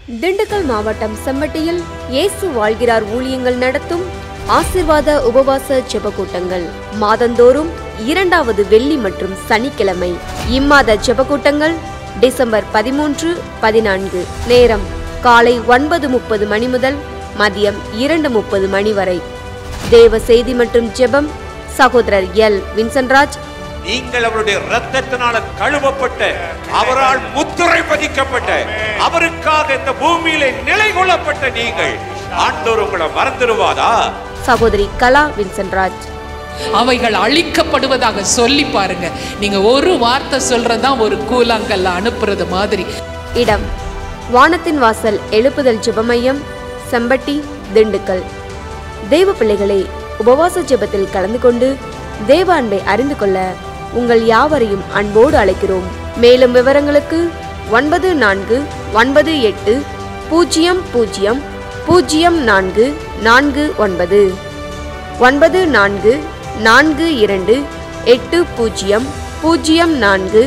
திண்டுக்கல் மாவட்டம் செம்பட்டியில் இயேசு வாழ்கிறார் ஊழியங்கள் நடத்தும் ஆசீர்வாத உபவாச ஜெப கூட்டங்கள் மாதந்தோறும் 2வது வெள்ளி மற்றும் சனிக்கிழமை. இம்மாத ஜெப கூட்டங்கள் டிசம்பர் 13, 14. நேரம் காலை 9:30 மணி முதல் மதியம் 2:30 மணி வரை. தேவ செய்தி மற்றும் ஜெபம் சகோதரர் எல். வின்சென்ட்ராஜ். நீங்கள் அவருடைய இரத்தத்தினால கழுவப்பட்ட, அவரால் முத்திரை பதிக்கப்பட்ட, அவருக்காக இந்த பூமியிலே நிலை கொள்ளப்பட்ட நீங்கள் ஆண்டவர் உங்களை மறந்துடுவாரா? சகோதரி கலா வின்சென்ட்ராஜ். அவைகள் அழிக்கப்படுவதாக சொல்லி பாருங்க. நீங்க ஒரு வார்த்தை சொல்றதா ஒரு கூழாங்கல்ல அனுப்புறது மாதிரி. இடம் வானத்தின் வாசல் எழுப்புதல் ஜெப மையம், செம்பட்டி, திண்டுக்கல். தெய்வ பிள்ளைகளை உபவாச ஜெபத்தில் கலந்து கொண்டு தேவ அன்பை அறிந்து கொள்ள உங்கள் யாவரையும் அன்போடு அழைக்கிறோம். மேலும் விவரங்களுக்கு 9498 00 0449 9442 80 0449.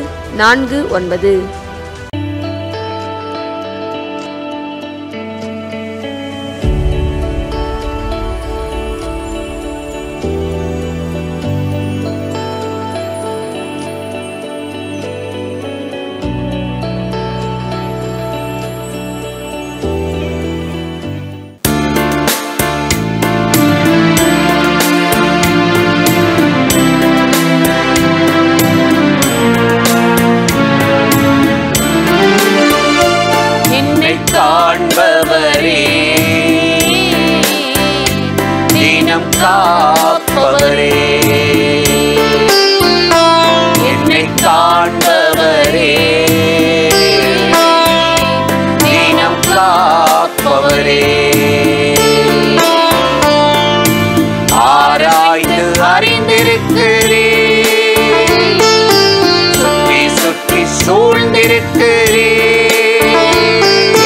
காப்பவரே, என்னை காண்பவரே, தினம் காப்பவரே, ஆராய்ந்து அறிந்திருக்கிறே, சுற்றி சுற்றி சூழ்ந்திருக்கிறே,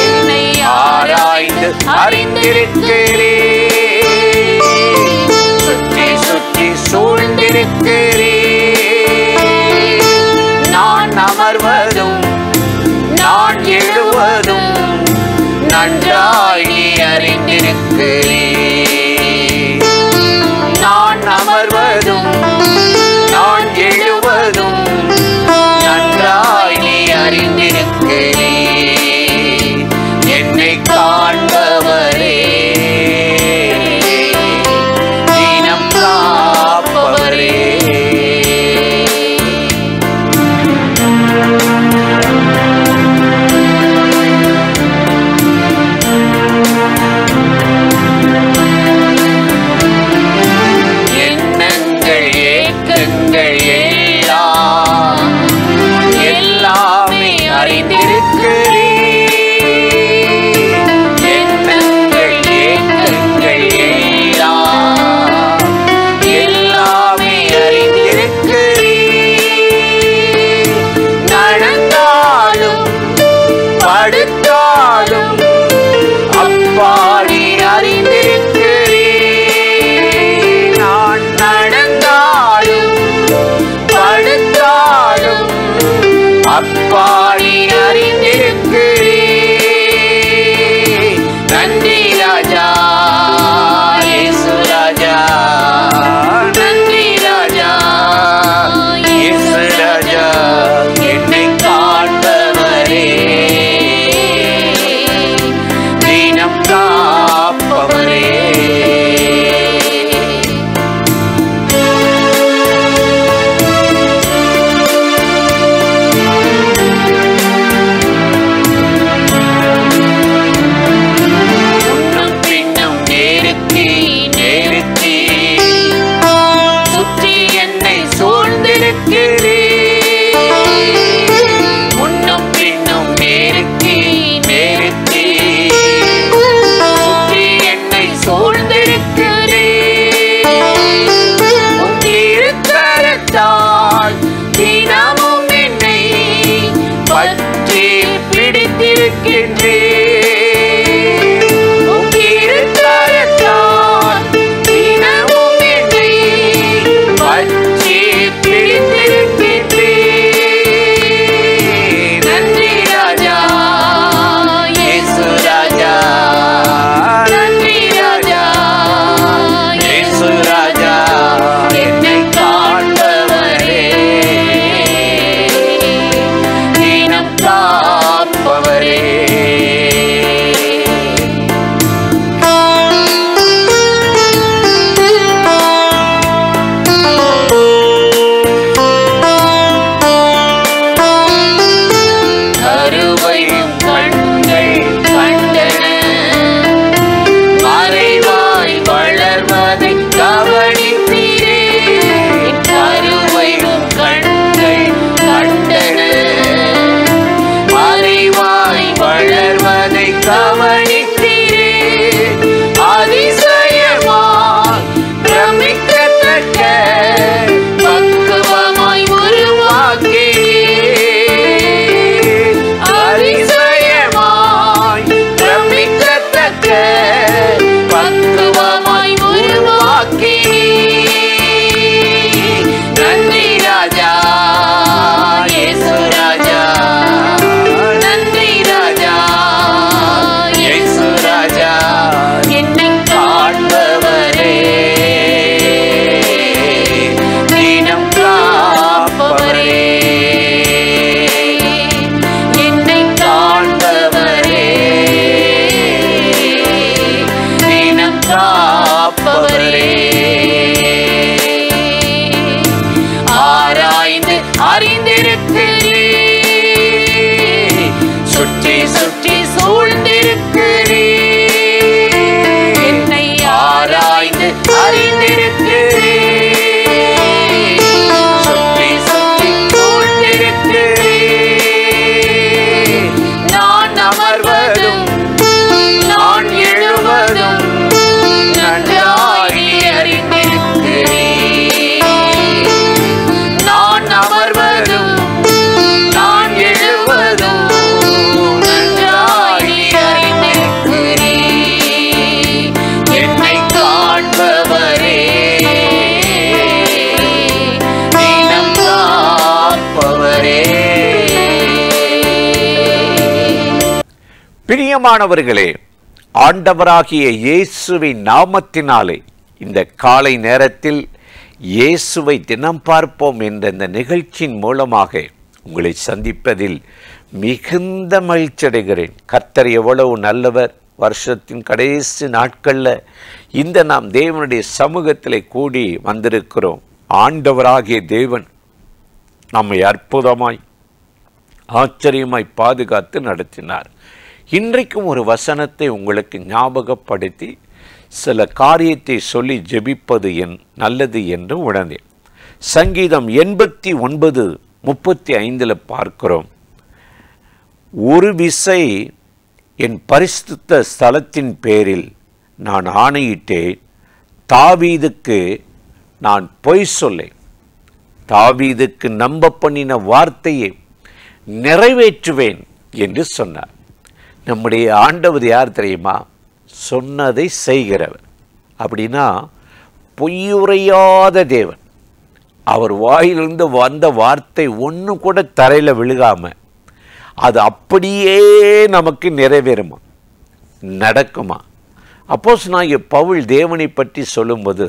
என்னை ஆராய்ந்து அறிந்திருக்கிறே, சூழ்ந்திருக்கிறே, நான் அமர்வதும் நான் எழுவதும் நன்றாய் நீ அறிந்திருக்கிறே, நான் அமர்வதும் நான் எழுவதும் நன்றாய் நீ அறிந்திருக்கிறே, என்னை காண்பவரே, எல்லாமே அறிந்திருக்கிறே, பிரியமானவர்களே, ஆண்டவராகிய இயேசுவின் நாமத்தினாலே இந்த காலை நேரத்தில் இயேசுவை தினம் பார்ப்போம் என்ற இந்த நிகழ்ச்சியின் மூலமாக உங்களை சந்திப்பதில் மிகுந்த மகிழ்ச்சி அடைகிறேன். கர்த்தர் எவ்வளவு நல்லவர். வருஷத்தின் கடைசி நாட்களில் இந்த நாம் தேவனுடைய சமூகத்தில் கூடி வந்திருக்கிறோம். ஆண்டவராகிய தேவன் நம்மை அற்புதமாய் ஆச்சரியமாய் பாதுகாத்து நடத்தினார். இன்றைக்கும் ஒரு வசனத்தை உங்களுக்கு ஞாபகப்படுத்தி சில காரியத்தை சொல்லி ஜெபிப்பது நல்லது என்று உணர்ந்தேன். சங்கீதம் 89:35 பார்க்கிறோம். ஒரு விசை என் பரிசுத்த ஸ்தலத்தின் பேரில் நான் ஆணையிட்டேன், தாவீதுக்கு நான் பொய் சொல்லேன். தாவீதுக்கு நம்ப பண்ணின வார்த்தையை நிறைவேற்றுவேன் என்று சொன்னார். நம்முடைய ஆண்டவர் யார் தெரியுமா? சொன்னதை செய்கிறவர். அப்படின்னா பொய்யுரையாத தேவன். அவர் வாயிலிருந்து வந்த வார்த்தை ஒன்று கூட தரையில் விழுகாம அது அப்படியே நமக்கு நிறைவேறுமா, நடக்குமா? அப்போஸ்தலனாகிய பவுல் தேவனை பற்றி சொல்லும்போது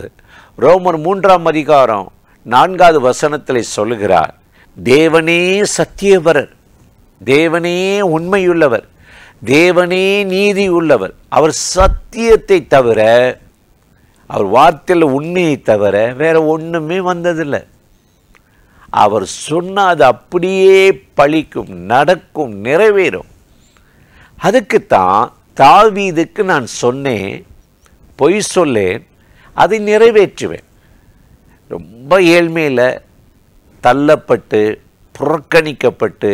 ரோமர் 3:4 சொல்லுகிறார், தேவனே சத்தியவரர், தேவனே உண்மையுள்ளவர், தேவனே நீதி உள்ளவர். அவர் சத்தியத்தை தவிர, அவர் வார்த்தையில் உண்மையை தவிர வேற ஒன்றுமே வந்ததில்லை. அவர் சொன்னது அப்படியே பலிக்கும், நடக்கும், நிறைவேறும். அதுக்குத்தான் தாவீதுக்கு நான் சொன்னேன், பொய் சொல்லேன், அதை நிறைவேற்றுவேன். ரொம்ப ஏழ்மையில் தள்ளப்பட்டு புறக்கணிக்கப்பட்டு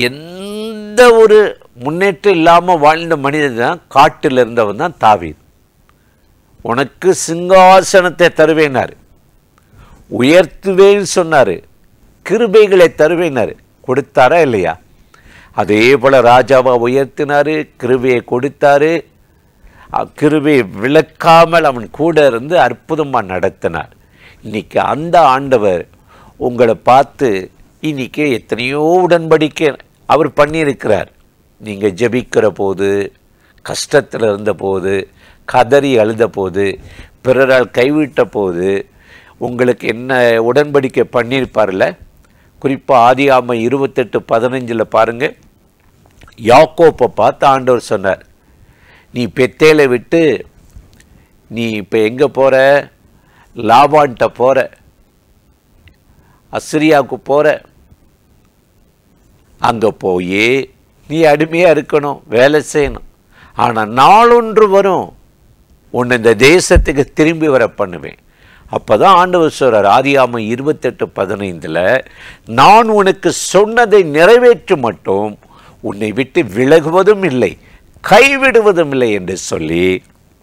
எந்த ஒரு முன்னேற்றம் இல்லாமல் வாழ்ந்த மனிதன் தான் காட்டில் இருந்தவன் தான் தாவீது. உனக்கு சிங்காசனத்தை தருவேனார், உயர்த்துவேன்னு சொன்னார், கிருபைகளை தருவேனார். கொடுத்தாரா இல்லையா? அதே போல் ராஜாவை உயர்த்தினார், கிருபையை கொடுத்தாரு. கிருபையை விளக்காமல் அவன் கூட இருந்து அற்புதமாக நடத்தினார். இன்னைக்கு அந்த ஆண்டவர் உங்களை பார்த்து இன்னைக்கு எத்தனையோ உடன்படிக்கை அவர் பண்ணியிருக்கிறார். நீங்கள் ஜெபிக்கிற போது, கஷ்டத்தில் இருந்த போது, கதறி அழுத போது, பிறரால் கைவிட்ட போது உங்களுக்கு என்ன உடன்படிக்கை பண்ணியிருப்பார்ல. குறிப்பாக ஆதியாகமம் 28:15 பாருங்கள். யாக்கோப்பை பார்த்து ஆண்டவர் சொன்னார், நீ பெத்தேலை விட்டு நீ இப்போ எங்கே போகிற? லாபான்ட்ட போகிற, அசிரியாவுக்கு போகிற. அங்கே போய் நீ அடிமையாக இருக்கணும், வேலை செய்யணும். ஆனால் நாளொன்று வரும், உன்னை இந்த தேசத்துக்கு திரும்பி வர பண்ணுவேன். அப்போ தான் ஆண்டவர் சொல்கிறார் ஆதியாகமம் 28:15, நான் உனக்கு சொன்னதை நிறைவேற்ற மட்டும் உன்னை விட்டு விலகுவதும் இல்லை, கைவிடுவதும் இல்லை என்று சொல்லி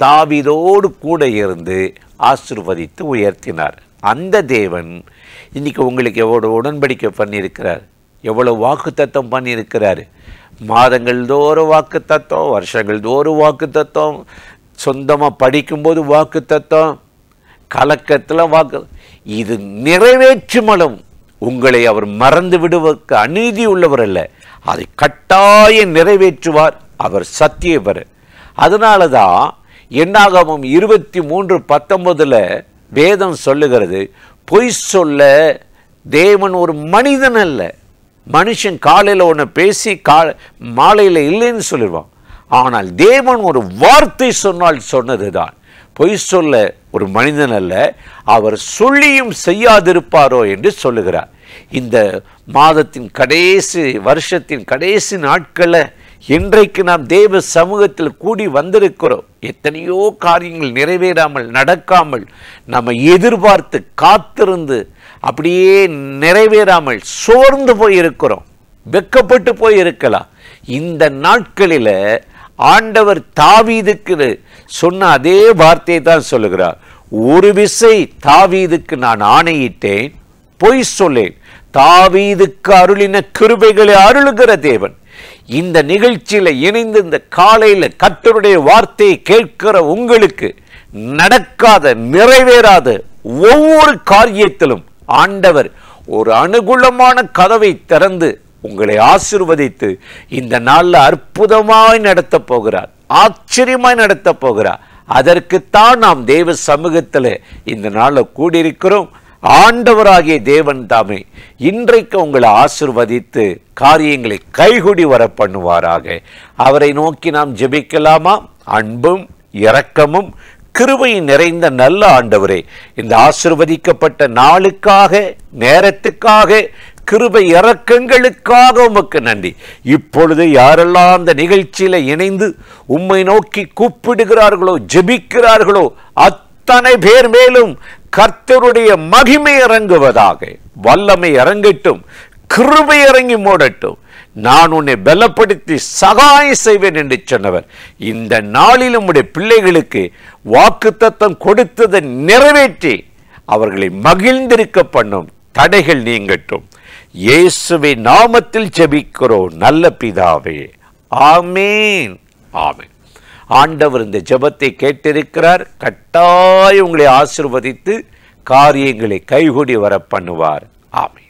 தாவீதோடு கூட இருந்து ஆசீர்வதித்து உயர்த்தினார். அந்த தேவன் இன்னைக்கு உங்களுக்கு எவ்வளோ உடன்படிக்கை பண்ணியிருக்கிறார், எவ்வளோ வாக்குத்தத்தம் பண்ணியிருக்கிறாரு. மாதங்கள் தோறும் வாக்குத்தத்தம், வருஷங்கள் தோறும் வாக்குத்தத்தம், சொந்தமாக படிக்கும்போது வாக்குத்தத்தம், கலக்கத்தில் வாக்கு. இது நிறைவேற்றுமலும் உங்களை அவர் மறந்து விடுவதற்கு அநீதி உள்ளவர் அல்ல, அதை கட்டாயம் நிறைவேற்றுவார். அவர் சத்தியவர். அதனால தான் என்னாகமம் 23:19 வேதம் சொல்லுகிறது, பொய் சொல்ல தேவன் ஒரு மனிதன் அல்ல. மனுஷன் காலையில் ஒன்று பேசி மாலையில் இல்லைன்னு சொல்லிடுவான். ஆனால் தேவன் ஒரு வார்த்தை சொன்னால் சொன்னது தான். பொய் சொல்ல ஒரு மனிதன் அல்ல, அவர் சொல்லியும் செய்யாதிருப்பாரோ என்று சொல்லுகிறார். இந்த மாதத்தின் கடைசி, வருஷத்தின் கடைசி நாட்களில் இன்றைக்கு நாம் தேவ சமூகத்தில் கூடி வந்திருக்கிறோம். எத்தனையோ காரியங்கள் நிறைவேறாமல், நடக்காமல், நம்ம எதிர்பார்த்து காத்திருந்து அப்படியே நிறைவேறாமல் சோர்ந்து போயிருக்கிறோம், வெக்கப்பட்டு போயிருக்கலாம். இந்த நாட்களில் ஆண்டவர் தாவீதுக்கு சொன்ன அதே வார்த்தையை தான் சொல்லுகிறார். ஒரு விசை தாவீதுக்கு நான் ஆணையிட்டேன், பொய் சொல்லேன். தாவீதுக்கு அருளின கிருபைகளை அருளுகிற தேவன். இந்த நிகழ்ச்சியில் இணைந்து இந்த காலையில் கர்த்தருடைய வார்த்தையை கேட்கிற உங்களுக்கு நடக்காத, நிறைவேறாத ஒவ்வொரு காரியத்திலும் ஆண்டவர் ஒரு அனுகூலமான கதவை திறந்து உங்களை ஆசீர்வதித்து இந்த நாளில் அற்புதமாய் நடத்த போகிறார், ஆச்சரியமாய் நடத்த போகிறார். அதற்குத்தான் நாம் தேவ சமூகத்தில் இந்த நாளில் கூடியிருக்கிறோம். ஆண்டவராகிய தேவன் தாமே இன்றைக்கு உங்களை ஆசீர்வதித்து காரியங்களை கைகூடி வர பண்ணுவாராக. அவரை நோக்கி நாம் ஜெபிக்கலாமா? அன்பும் இரக்கமும் கிருபையும் நிறைந்த நல்ல ஆண்டவரே, இந்த ஆசீர்வதிக்கப்பட்ட நாளுக்காக, நேரத்துக்காக, கிருபை இரக்கங்களுக்காக உமக்கு நன்றி. இப்பொழுது யாரெல்லாம் அந்த நிகழ்ச்சியில இணைந்து உம்மை நோக்கி கூப்பிடுகிறார்களோ, ஜெபிக்கிறார்களோ, அத்தனை பேர் மேலும் கர்த்தருடைய மகிமை இறங்குவதாக. வல்லமை இறங்கட்டும், கிருபை இறங்கி மூடட்டும். நான் உன்னை பலப்படுத்தி சகாயம் செய்வேன் என்று சொன்னவர் இந்த நாளிலும் உடைய பிள்ளைகளுக்கு வாக்குத்தத்தம் கொடுத்ததை நிறைவேற்றி அவர்களை மகிழ்ந்திருக்க பண்ணும். தடைகள் நீங்கட்டும். இயேசுவின் நாமத்தில் ஜெபிக்கிறோம் நல்ல பிதாவே, ஆமீன், ஆமீன். ஆண்டவர் இந்த ஜெபத்தை கேட்டிருக்கிறார். கட்டாயம் உங்களை ஆசீர்வதித்து காரியங்களை கைகூடி வர பண்ணுவார். ஆமீன்.